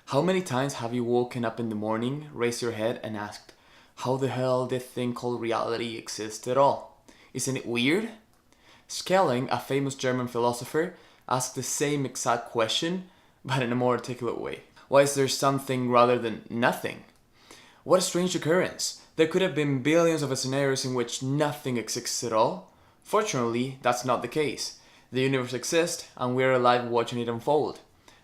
How many times have you woken up in the morning, raised your head, and asked, how the hell this thing called reality exists at all? Isn't it weird? Schelling, a famous German philosopher, asked the same exact question, but in a more articulate way. Why is there something rather than nothing? What a strange occurrence. There could have been billions of scenarios in which nothing exists at all. Fortunately, that's not the case. The universe exists, and we're alive watching it unfold.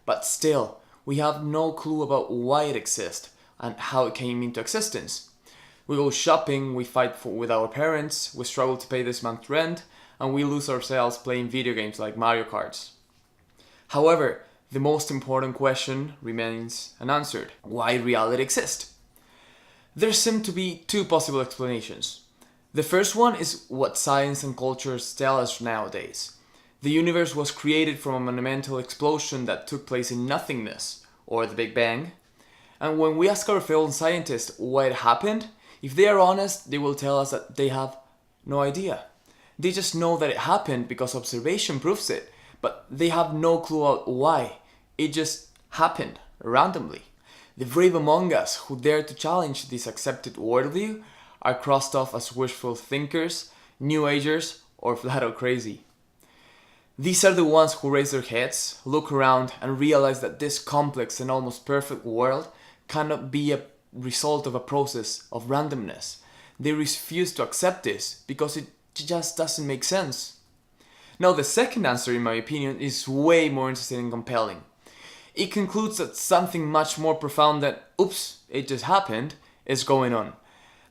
But still, we have no clue about why it exists and how it came into existence. We go shopping, we fight with our parents, we struggle to pay this month's rent, and we lose ourselves playing video games like Mario Karts. However, the most important question remains unanswered. Why reality exists? There seem to be two possible explanations. The first one is what science and cultures tell us nowadays. The universe was created from a monumental explosion that took place in nothingness, or the Big Bang. And when we ask our fellow scientists why it happened, if they are honest, they will tell us that they have no idea. They just know that it happened because observation proves it, but they have no clue about why. It just happened randomly. The brave among us who dare to challenge this accepted worldview are crossed off as wishful thinkers, New Agers, or flat out crazy. These are the ones who raise their heads, look around, and realize that this complex and almost perfect world cannot be a result of a process of randomness. They refuse to accept this because it just doesn't make sense. Now, the second answer, in my opinion, is way more interesting and compelling. It concludes that something much more profound than, oops, it just happened, is going on.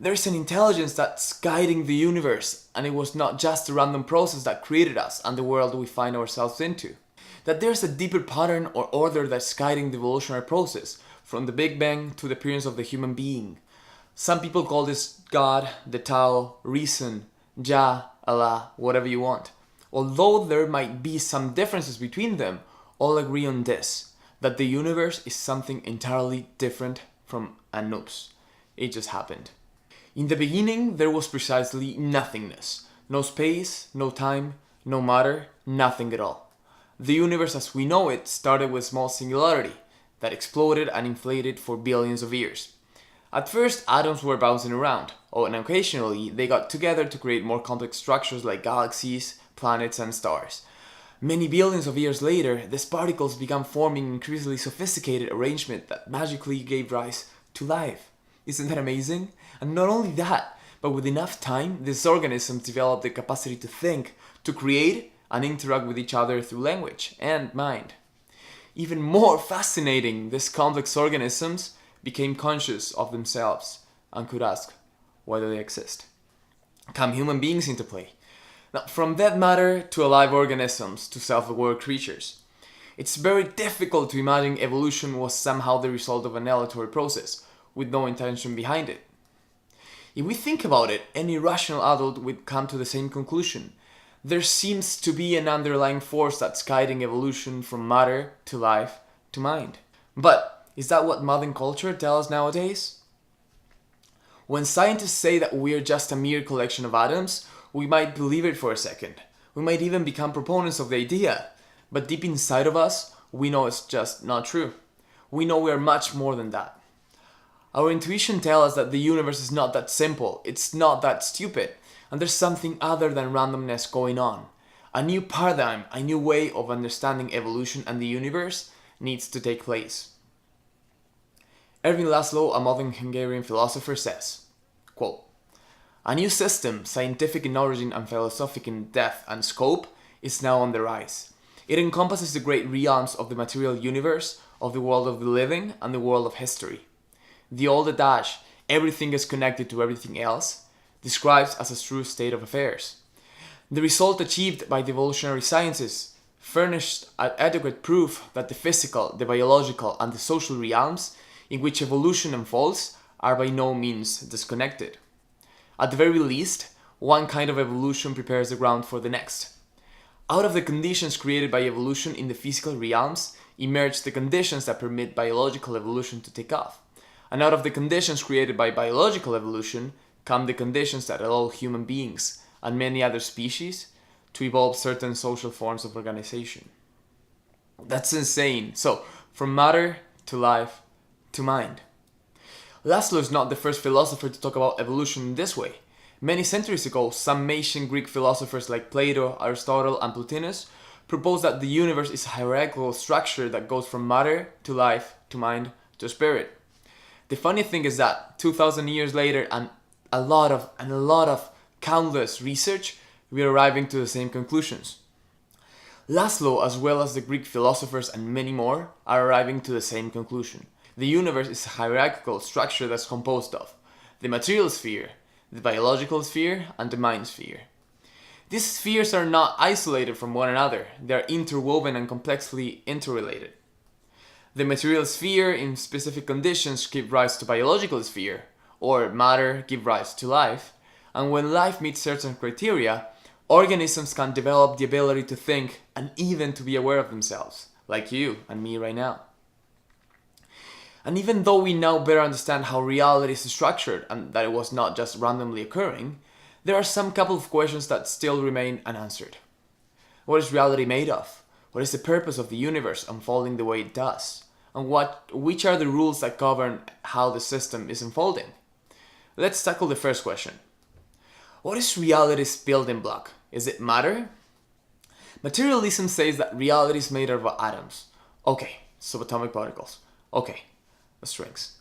There's an intelligence that's guiding the universe, and it was not just a random process that created us and the world we find ourselves into. That there's a deeper pattern or order that's guiding the evolutionary process, from the Big Bang to the appearance of the human being. Some people call this God, the Tao, reason, Jah, Allah, whatever you want. Although there might be some differences between them, all agree on this, that the universe is something entirely different from an oops. It just happened. In the beginning, there was precisely nothingness. No space, no time, no matter, nothing at all. The universe as we know it started with small singularity that exploded and inflated for billions of years. At first, atoms were bouncing around, and occasionally they got together to create more complex structures like galaxies, planets, and stars. Many billions of years later, these particles began forming an increasingly sophisticated arrangement that magically gave rise to life. Isn't that amazing? And not only that, but with enough time, these organisms developed the capacity to think, to create, and interact with each other through language and mind. Even more fascinating, these complex organisms became conscious of themselves and could ask, why do they exist? Come human beings into play. Now, from dead matter to alive organisms to self-aware creatures. It's very difficult to imagine evolution was somehow the result of an aleatory process, with no intention behind it. If we think about it, any rational adult would come to the same conclusion. There seems to be an underlying force that's guiding evolution from matter to life to mind. But is that what modern culture tells us nowadays? When scientists say that we're just a mere collection of atoms, we might believe it for a second. We might even become proponents of the idea. But deep inside of us, we know it's just not true. We know we are much more than that. Our intuition tells us that the universe is not that simple, it's not that stupid, and there's something other than randomness going on. A new paradigm, a new way of understanding evolution and the universe needs to take place. Ervin Laszlo, a modern Hungarian philosopher, says, quote, "A new system, scientific in origin and philosophic in depth and scope, is now on the rise. It encompasses the great realms of the material universe, of the world of the living, and the world of history. The old adage, everything is connected to everything else, describes as a true state of affairs. The result achieved by the evolutionary sciences furnished adequate proof that the physical, the biological, and the social realms in which evolution unfolds are by no means disconnected. At the very least, one kind of evolution prepares the ground for the next. Out of the conditions created by evolution in the physical realms emerge the conditions that permit biological evolution to take off. And out of the conditions created by biological evolution come the conditions that allow human beings and many other species to evolve certain social forms of organization. That's insane. So, from matter to life to mind. Laszlo is not the first philosopher to talk about evolution in this way. Many centuries ago, some ancient Greek philosophers like Plato, Aristotle, and Plotinus proposed that the universe is a hierarchical structure that goes from matter to life to mind to spirit. The funny thing is that 2,000 years later and a lot of countless research, we are arriving to the same conclusions. Laszlo, as well as the Greek philosophers and many more, are arriving to the same conclusion. The universe is a hierarchical structure that's composed of the material sphere, the biological sphere, and the mind sphere. These spheres are not isolated from one another, they are interwoven and complexly interrelated. The material sphere in specific conditions give rise to biological sphere, or matter give rise to life, and when life meets certain criteria, organisms can develop the ability to think and even to be aware of themselves, like you and me right now. And even though we now better understand how reality is structured and that it was not just randomly occurring, there are some couple of questions that still remain unanswered. What is reality made of? What is the purpose of the universe unfolding the way it does? And which are the rules that govern how the system is unfolding? Let's tackle the first question. What is reality's building block? Is it matter? Materialism says that reality is made of atoms. Okay, subatomic particles. Okay, strings.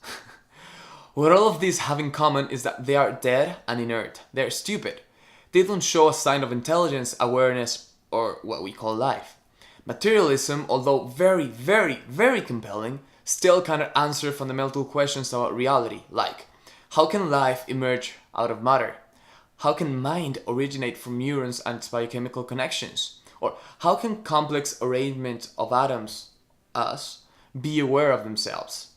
What all of these have in common is that they are dead and inert. They are stupid. They don't show a sign of intelligence, awareness, or what we call life. Materialism, although very, very, very compelling, still cannot answer fundamental questions about reality, like how can life emerge out of matter? How can mind originate from neurons and its biochemical connections? Or how can complex arrangement of atoms, us, be aware of themselves?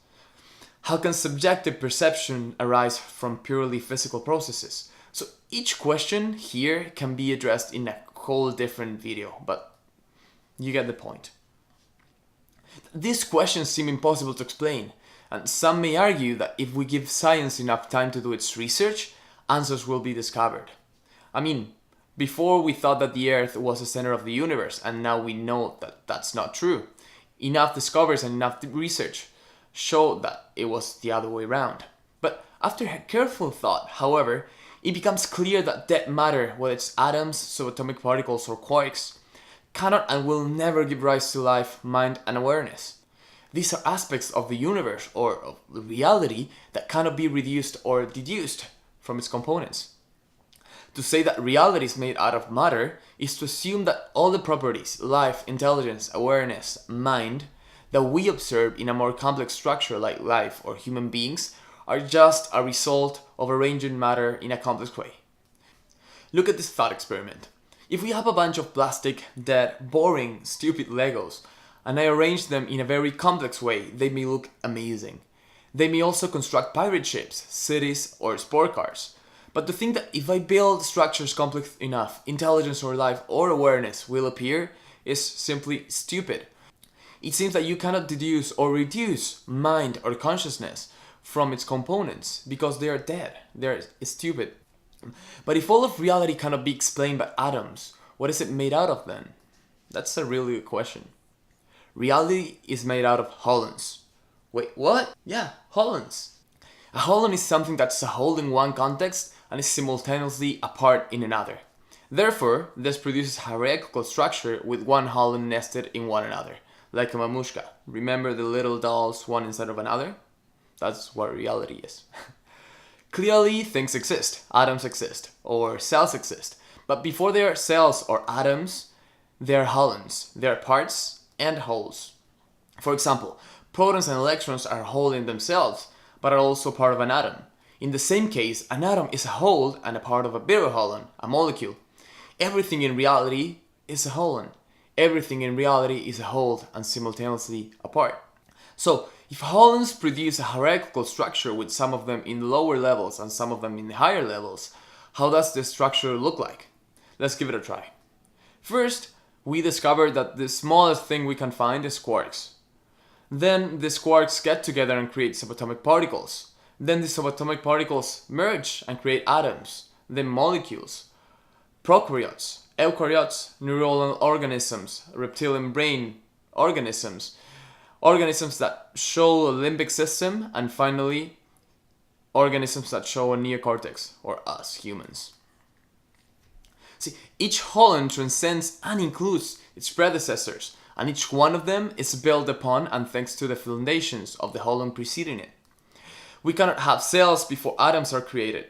How can subjective perception arise from purely physical processes? So each question here can be addressed in a whole different video, but you get the point. These questions seem impossible to explain, and some may argue that if we give science enough time to do its research, answers will be discovered. I mean, before we thought that the Earth was the center of the universe, and now we know that that's not true. Enough discoveries and enough research show that it was the other way around. But after careful thought, however, it becomes clear that dead matter, whether it's atoms, subatomic particles, or quarks, cannot and will never give rise to life, mind, and awareness. These are aspects of the universe, or of reality, that cannot be reduced or deduced from its components. To say that reality is made out of matter is to assume that all the properties, life, intelligence, awareness, mind, that we observe in a more complex structure like life or human beings are just a result of arranging matter in a complex way. Look at this thought experiment. If we have a bunch of plastic, dead, boring, stupid Legos, and I arrange them in a very complex way, they may look amazing. They may also construct pirate ships, cities, or sport cars. But to think that if I build structures complex enough, intelligence or life or awareness will appear is simply stupid. It seems that you cannot deduce or reduce mind or consciousness from its components because they are dead, they are stupid. But if all of reality cannot be explained by atoms, what is it made out of then? That's a really good question. Reality is made out of holons. Wait, what? Yeah, holons. A holon is something that's a whole in one context and is simultaneously a part in another. Therefore, this produces a hierarchical structure with one holon nested in one another, like a mamushka. Remember the little dolls, one inside of another? That's what reality is. Clearly, things exist, atoms exist, or cells exist. But before they are cells or atoms, they are holons. They are parts and wholes. For example, protons and electrons are whole in themselves, but are also part of an atom. In the same case, an atom is a whole and a part of a bigger holon, a molecule. Everything in reality is a holon. Everything in reality is a whole and simultaneously a part. So, if holons produce a hierarchical structure with some of them in the lower levels and some of them in the higher levels, how does this structure look like? Let's give it a try. First, we discovered that the smallest thing we can find is quarks. Then these quarks get together and create subatomic particles. Then the subatomic particles merge and create atoms, then molecules, prokaryotes, Eukaryotes, neuronal organisms, reptilian brain organisms, organisms that show a limbic system, and finally, organisms that show a neocortex, or us, humans. See, each holon transcends and includes its predecessors, and each one of them is built upon and thanks to the foundations of the holon preceding it. We cannot have cells before atoms are created.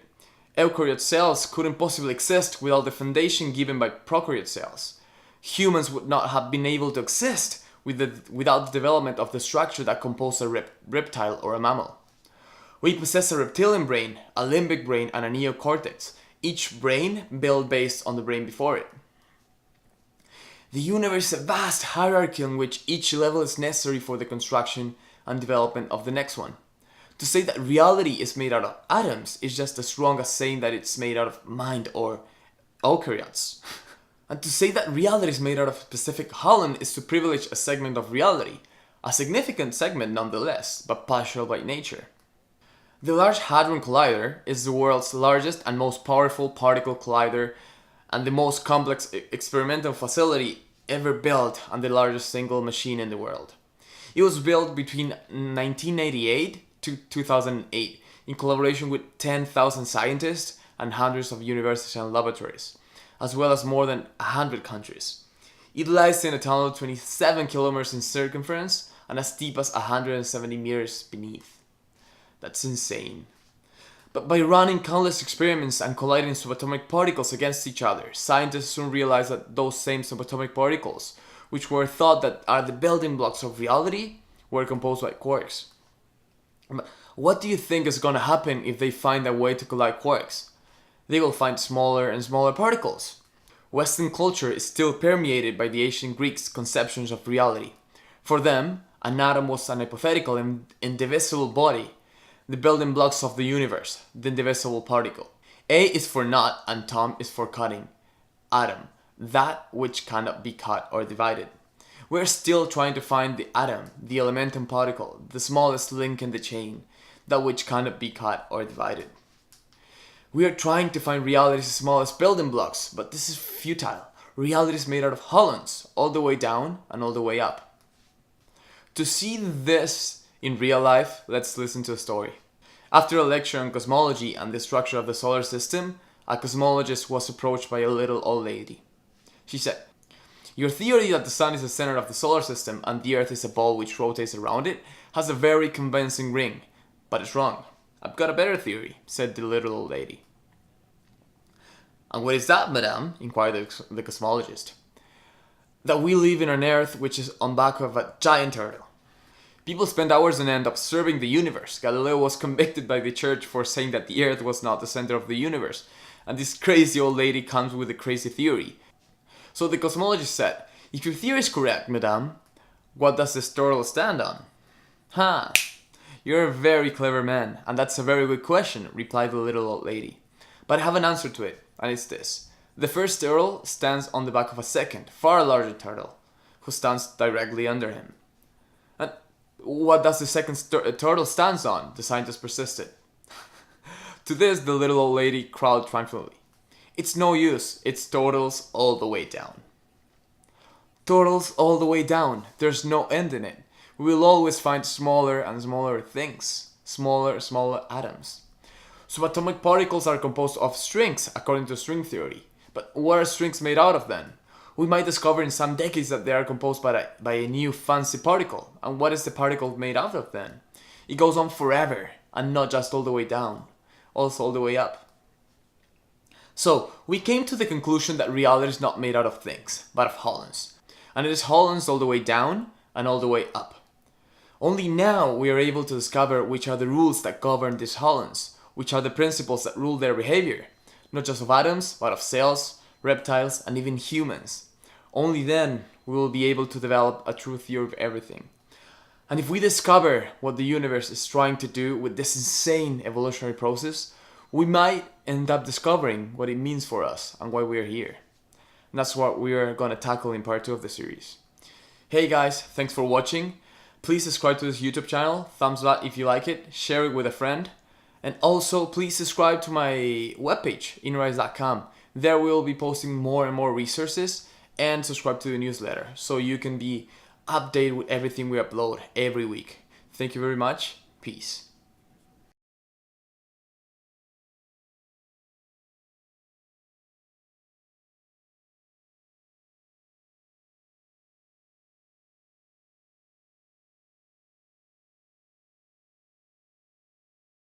Eukaryote cells couldn't possibly exist without the foundation given by prokaryote cells. Humans would not have been able to exist without the development of the structure that composed a reptile or a mammal. We possess a reptilian brain, a limbic brain, and a neocortex, each brain built based on the brain before it. The universe is a vast hierarchy in which each level is necessary for the construction and development of the next one. To say that reality is made out of atoms is just as wrong as saying that it's made out of mind or occurrence. And to say that reality is made out of specific holon is to privilege a segment of reality, a significant segment nonetheless, but partial by nature. The Large Hadron Collider is the world's largest and most powerful particle collider and the most complex experimental facility ever built and the largest single machine in the world. It was built between 1988 to 2008 in collaboration with 10,000 scientists and hundreds of universities and laboratories, as well as more than 100 countries. It lies in a tunnel 27 kilometers in circumference and as deep as 170 meters beneath. That's insane. But by running countless experiments and colliding subatomic particles against each other, scientists soon realized that those same subatomic particles, which were thought that are the building blocks of reality, were composed by quarks. What do you think is going to happen if they find a way to collide quarks? They will find smaller and smaller particles. Western culture is still permeated by the ancient Greeks' conceptions of reality. For them, an atom was an hypothetical and indivisible body, the building blocks of the universe, the indivisible particle. A is for not and atom is for cutting. Atom, that which cannot be cut or divided. We're still trying to find the atom, the elemental particle, the smallest link in the chain, that which cannot be cut or divided. We are trying to find reality's smallest building blocks, but this is futile. Reality is made out of holons, all the way down and all the way up. To see this in real life, let's listen to a story. After a lecture on cosmology and the structure of the solar system, a cosmologist was approached by a little old lady. She said, "Your theory that the sun is the center of the solar system and the earth is a ball which rotates around it has a very convincing ring, but it's wrong. I've got a better theory," said the little old lady. "And what is that, madame?" inquired the cosmologist. "That we live in an earth which is on back of a giant turtle. People spend hours on end observing the universe. Galileo was convicted by the church for saying that the earth was not the center of the universe, and this crazy old lady comes with a crazy theory. So the cosmologist said, 'If your theory is correct, madame, what does this turtle stand on?' 'Ha! You're a very clever man, and that's a very good question,' replied the little old lady. 'But I have an answer to it, and it's this. The first turtle stands on the back of a second, far larger turtle, who stands directly under him.' 'And what does the second turtle stands on?' the scientist persisted. To this, the little old lady crowed triumphantly. 'It's no use, it's turtles all the way down.' Turtles all the way down, there's no end in it. We will always find smaller and smaller things, smaller atoms. Subatomic particles are composed of strings, according to string theory. But what are strings made out of then? We might discover in some decades that they are composed by a new fancy particle. And what is the particle made out of then? It goes on forever, and not just all the way down, also all the way up. So, we came to the conclusion that reality is not made out of things, but of holons. And it is holons all the way down and all the way up. Only now we are able to discover which are the rules that govern these holons, which are the principles that rule their behavior, not just of atoms, but of cells, reptiles, and even humans. Only then we will be able to develop a true theory of everything. And if we discover what the universe is trying to do with this insane evolutionary process, we might end up discovering what it means for us and why we are here. And that's what we are going to tackle in part 2 of the series. Hey guys, thanks for watching. Please subscribe to this YouTube channel, thumbs up if you like it, share it with a friend, and also please subscribe to my webpage, Inerize.com. There we will be posting more and more resources, and subscribe to the newsletter so you can be updated with everything we upload every week. Thank you very much. Peace.